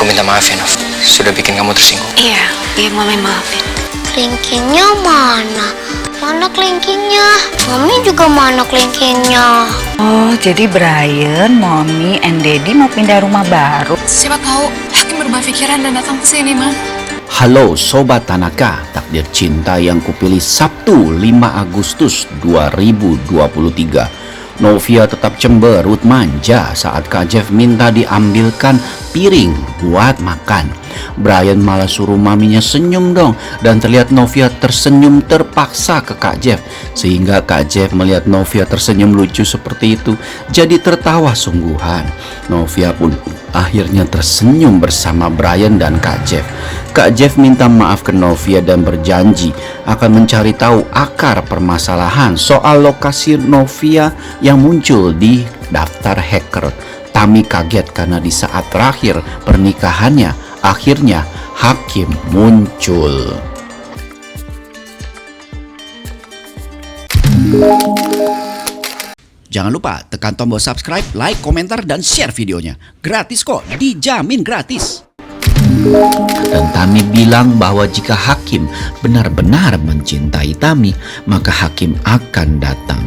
Aku minta maaf ya, Nov. Sudah bikin kamu tersinggung. Iya, Mami maafin. Kelingkingnya mana? Mana kelingkingnya? Mami juga mana kelingkingnya? Oh, jadi Brian, Mommy, and Daddy mau pindah rumah baru. Siapa tahu Hakim berubah pikiran dan datang ke sini, Ma. Halo Sobat Tanaka, takdir cinta yang kupilih Sabtu 5 Agustus 2023. Novia tetap cemberut manja saat Kak Jeff minta diambilkan piring buat makan. Brian malah suruh maminya senyum dong, dan terlihat Novia tersenyum terpaksa ke Kak Jeff. Sehingga Kak Jeff melihat Novia tersenyum lucu seperti itu, jadi tertawa sungguhan. Novia pun akhirnya tersenyum bersama Brian dan Kak Jeff. Kak Jeff minta maaf ke Novia dan berjanji akan mencari tahu akar permasalahan soal lokasi Novia yang muncul di daftar hacker. Tami kaget karena di saat terakhir pernikahannya, akhirnya Hakim muncul. Jangan lupa tekan tombol subscribe, like, komentar, dan share videonya. Gratis kok, dijamin gratis. Dan Tami bilang bahwa jika Hakim benar-benar mencintai Tami, maka Hakim akan datang.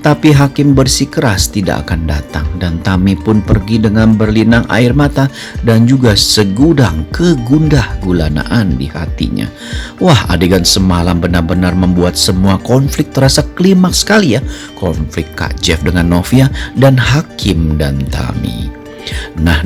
Tapi Hakim bersikeras tidak akan datang, dan Tami pun pergi dengan berlinang air mata dan juga segudang kegundah gulanaan di hatinya. Wah, adegan semalam benar-benar membuat semua konflik terasa klimaks sekali ya. Konflik Kak Jeff dengan Novia dan Hakim dan Tami. Nah,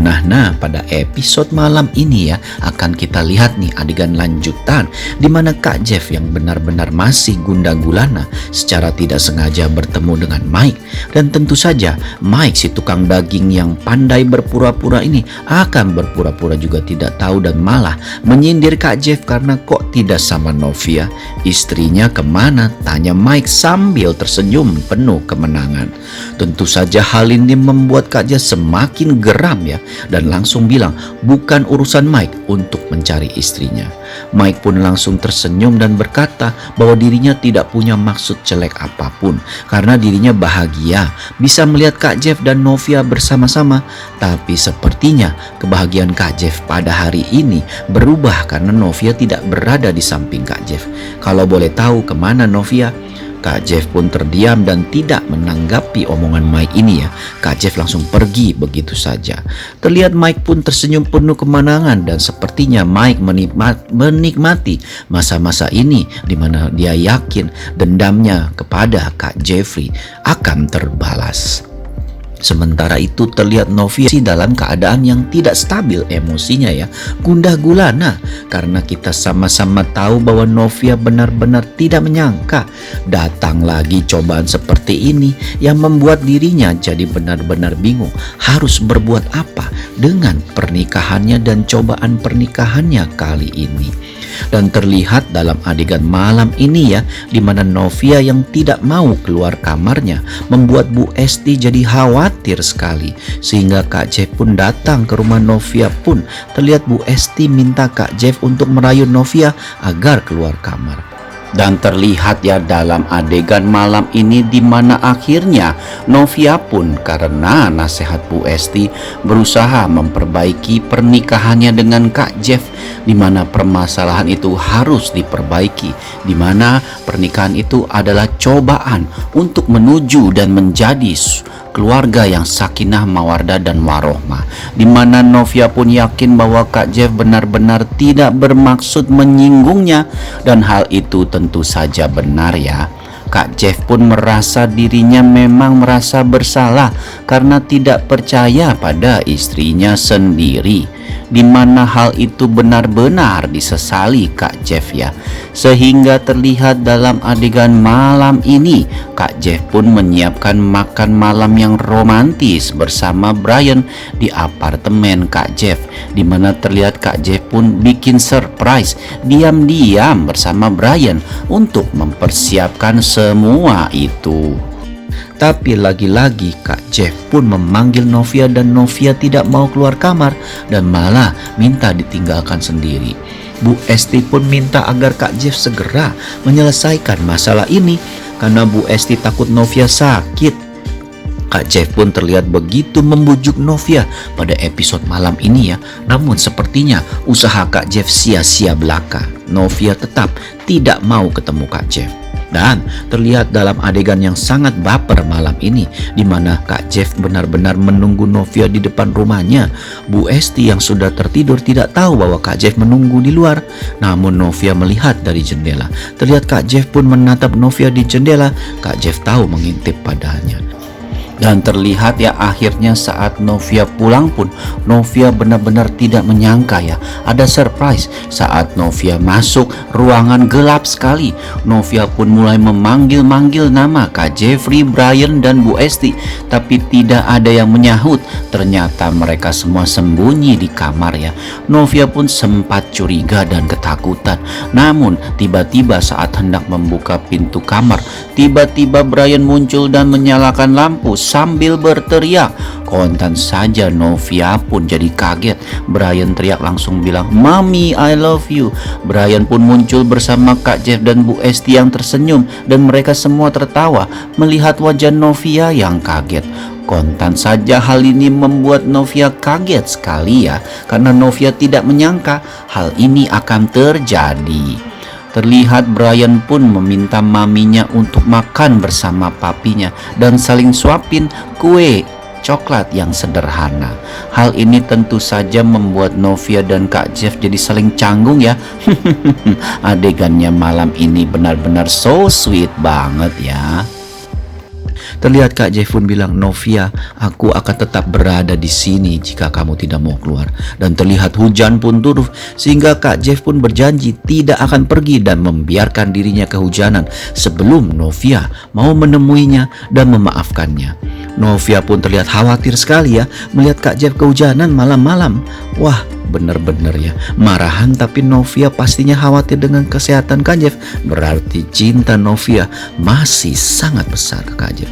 pada episode malam ini ya akan kita lihat nih adegan lanjutan di mana Kak Jeff yang benar-benar masih gundah gulana secara tidak sengaja bertemu dengan Mike, dan tentu saja Mike si tukang daging yang pandai berpura-pura ini akan berpura-pura juga tidak tahu dan malah menyindir Kak Jeff karena kok tidak sama Novia. Istrinya kemana? Tanya Mike sambil tersenyum penuh kemenangan. Tentu saja hal ini membuat Kak Jeff semakin geram ya, dan langsung bilang bukan urusan Mike untuk mencari istrinya. Mike pun langsung tersenyum dan berkata bahwa dirinya tidak punya maksud jelek apapun karena dirinya bahagia bisa melihat Kak Jeff dan Novia bersama-sama. Tapi sepertinya kebahagiaan Kak Jeff pada hari ini berubah karena Novia tidak berada di samping Kak Jeff. Kalau boleh tahu kemana Novia? Kak Jeff pun terdiam dan tidak menanggapi omongan Mike ini ya. Kak Jeff langsung pergi begitu saja. Terlihat Mike pun tersenyum penuh kemenangan, dan sepertinya Mike menikmati masa-masa ini di mana dia yakin dendamnya kepada Kak Jeffrey akan terbalas. Sementara itu terlihat Novia dalam keadaan yang tidak stabil emosinya ya, gundah gulana karena kita sama-sama tahu bahwa Novia benar-benar tidak menyangka datang lagi cobaan seperti ini yang membuat dirinya jadi benar-benar bingung harus berbuat apa dengan pernikahannya dan cobaan pernikahannya kali ini. Dan terlihat dalam adegan malam ini ya, di mana Novia yang tidak mau keluar kamarnya membuat Bu Esti jadi khawatir sekali, sehingga Kak Jeff pun datang ke rumah Novia. Pun terlihat Bu Esti minta Kak Jeff untuk merayu Novia agar keluar kamar. Dan terlihat ya dalam adegan malam ini di mana akhirnya Novia pun karena nasihat Bu Esti berusaha memperbaiki pernikahannya dengan Kak Jeff, di mana permasalahan itu harus diperbaiki, di mana pernikahan itu adalah cobaan untuk menuju dan menjadi keluarga yang sakinah mawaddah dan warohmah, di mana Novia pun yakin bahwa Kak Jeff benar-benar tidak bermaksud menyinggungnya, dan hal itu tentu saja benar ya. Kak Jeff pun merasa dirinya memang merasa bersalah karena tidak percaya pada istrinya sendiri, di mana hal itu benar-benar disesali Kak Jeff ya. Sehingga terlihat dalam adegan malam ini Kak Jeff pun menyiapkan makan malam yang romantis bersama Brian di apartemen Kak Jeff, di mana terlihat Kak Jeff pun bikin surprise diam-diam bersama Brian untuk mempersiapkan semua itu. Tapi lagi-lagi Kak Jeff pun memanggil Novia dan Novia tidak mau keluar kamar dan malah minta ditinggalkan sendiri. Bu Esti pun minta agar Kak Jeff segera menyelesaikan masalah ini karena Bu Esti takut Novia sakit. Kak Jeff pun terlihat begitu membujuk Novia pada episode malam ini ya. Namun sepertinya usaha Kak Jeff sia-sia belaka. Novia tetap tidak mau ketemu Kak Jeff. Dan terlihat dalam adegan yang sangat baper malam ini, di mana Kak Jeff benar-benar menunggu Novia di depan rumahnya. Bu Esti yang sudah tertidur tidak tahu bahwa Kak Jeff menunggu di luar. Namun Novia melihat dari jendela. Terlihat Kak Jeff pun menatap Novia di jendela. Kak Jeff tahu mengintip padanya. Dan terlihat ya akhirnya saat Novia pulang pun Novia benar-benar tidak menyangka ya ada surprise saat Novia masuk ruangan gelap sekali. Novia pun mulai memanggil-manggil nama Kak Jeffrey, Brian dan Bu Esti, tapi tidak ada yang menyahut. Ternyata mereka semua sembunyi di kamar ya. Novia pun sempat curiga dan ketakutan. Namun tiba-tiba saat hendak membuka pintu kamar, tiba-tiba Brian muncul dan menyalakan lampu sambil berteriak. Kontan saja Novia pun jadi kaget. Brian teriak langsung bilang, "Mami, I love you." Brian pun muncul bersama Kak Jeff dan Bu Esti yang tersenyum, dan mereka semua tertawa melihat wajah Novia yang kaget. Kontan saja hal ini membuat Novia kaget sekali ya, karena Novia tidak menyangka hal ini akan terjadi. Terlihat Brian pun meminta maminya untuk makan bersama papinya dan saling suapin kue coklat yang sederhana. Hal ini tentu saja membuat Novia dan Kak Jeff jadi saling canggung ya. Adegannya malam ini benar-benar so sweet banget ya. Terlihat Kak Jeff pun bilang, "Novia, aku akan tetap berada di sini jika kamu tidak mau keluar." Dan terlihat hujan pun turun sehingga Kak Jeff pun berjanji tidak akan pergi dan membiarkan dirinya kehujanan sebelum Novia mau menemuinya dan memaafkannya. Novia pun terlihat khawatir sekali ya melihat Kak Jeff kehujanan malam-malam. Wah, bener-bener ya marahan, tapi Novia pastinya khawatir dengan kesehatan Kak Jeff. Berarti cinta Novia masih sangat besar ke Kak Jeff.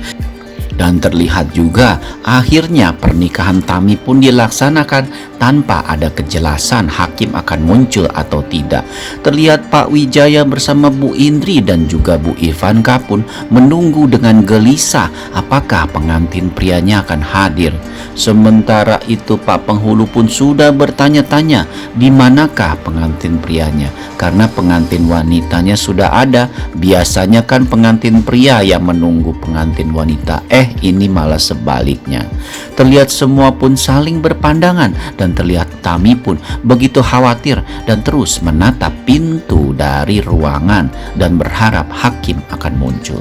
Dan terlihat juga akhirnya pernikahan Tami pun dilaksanakan tanpa ada kejelasan hakim akan muncul atau tidak. Terlihat Pak Wijaya bersama Bu Indri dan juga Bu Ivanka pun menunggu dengan gelisah apakah pengantin prianya akan hadir. Sementara itu Pak Penghulu pun sudah bertanya-tanya di manakah pengantin prianya, karena pengantin wanitanya sudah ada. Biasanya kan pengantin pria yang menunggu pengantin wanita, ini malah sebaliknya. Terlihat semua pun saling berpandangan dan terlihat Tami pun begitu khawatir dan terus menatap pintu dari ruangan dan berharap hakim akan muncul.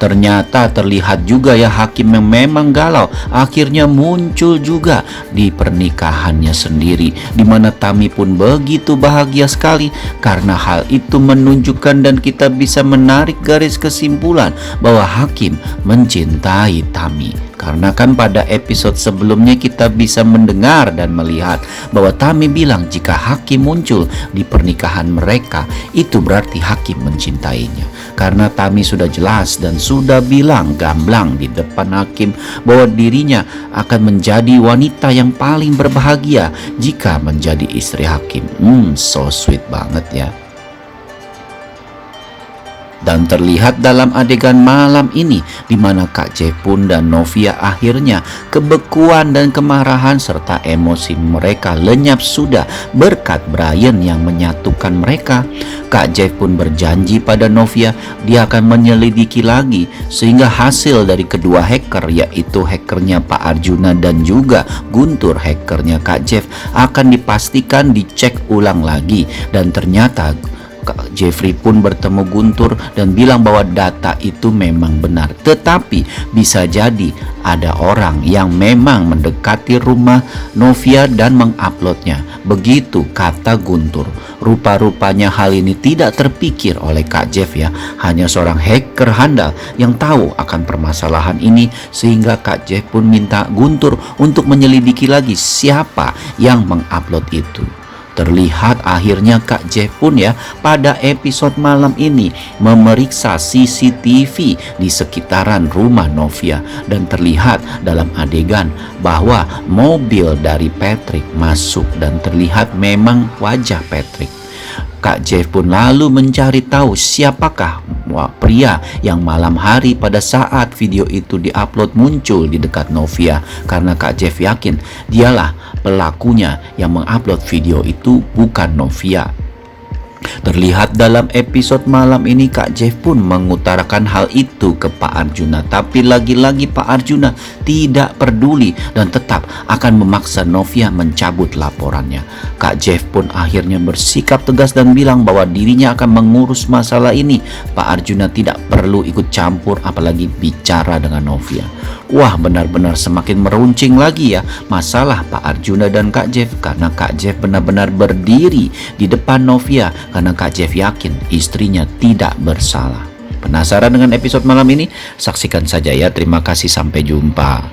Ternyata terlihat juga ya hakim yang memang galau akhirnya muncul juga di pernikahannya sendiri, di mana Tami pun begitu bahagia sekali karena hal itu menunjukkan dan kita bisa menarik garis kesimpulan bahwa hakim mencintai Tami. Karena kan pada episode sebelumnya kita bisa mendengar dan melihat bahwa Tami bilang jika hakim muncul di pernikahan mereka itu berarti hakim mencintainya. Karena Tami sudah jelas dan sudah bilang gamblang di depan hakim bahwa dirinya akan menjadi wanita yang paling berbahagia jika menjadi istri hakim. So sweet banget ya. Dan terlihat dalam adegan malam ini di mana Kak Jeff pun dan Novia akhirnya kebekuan dan kemarahan serta emosi mereka lenyap sudah berkat Brian yang menyatukan mereka. Kak Jeff pun berjanji pada Novia dia akan menyelidiki lagi sehingga hasil dari kedua hacker, yaitu hackernya Pak Arjuna dan juga Guntur hackernya Kak Jeff, akan dipastikan dicek ulang lagi. Dan ternyata Kak Jeffrey pun bertemu Guntur dan bilang bahwa data itu memang benar. Tetapi bisa jadi ada orang yang memang mendekati rumah Novia dan menguploadnya. Begitu kata Guntur. Rupa-rupanya hal ini tidak terpikir oleh Kak Jeff ya. Hanya seorang hacker handal yang tahu akan permasalahan ini, sehingga Kak Jeff pun minta Guntur untuk menyelidiki lagi siapa yang mengupload itu. Terlihat akhirnya Kak Jeff pun ya pada episode malam ini memeriksa CCTV di sekitaran rumah Novia, dan terlihat dalam adegan bahwa mobil dari Patrick masuk dan terlihat memang wajah Patrick. Kak Jeff pun lalu mencari tahu siapakah pria yang malam hari pada saat video itu diupload muncul di dekat Novia, karena Kak Jeff yakin dialah pelakunya yang mengupload video itu, bukan Novia. Terlihat dalam episode malam ini Kak Jeff pun mengutarakan hal itu ke Pak Arjuna, tapi lagi-lagi Pak Arjuna tidak peduli dan tetap akan memaksa Novia mencabut laporannya. Kak Jeff pun akhirnya bersikap tegas dan bilang bahwa dirinya akan mengurus masalah ini. Pak Arjuna tidak perlu ikut campur apalagi bicara dengan Novia. Wah, benar-benar semakin meruncing lagi ya masalah Pak Arjuna dan Kak Jeff, karena Kak Jeff benar-benar berdiri di depan Novia karena Kak Jeff yakin istrinya tidak bersalah. Penasaran dengan episode malam ini? Saksikan saja ya. Terima kasih, sampai jumpa.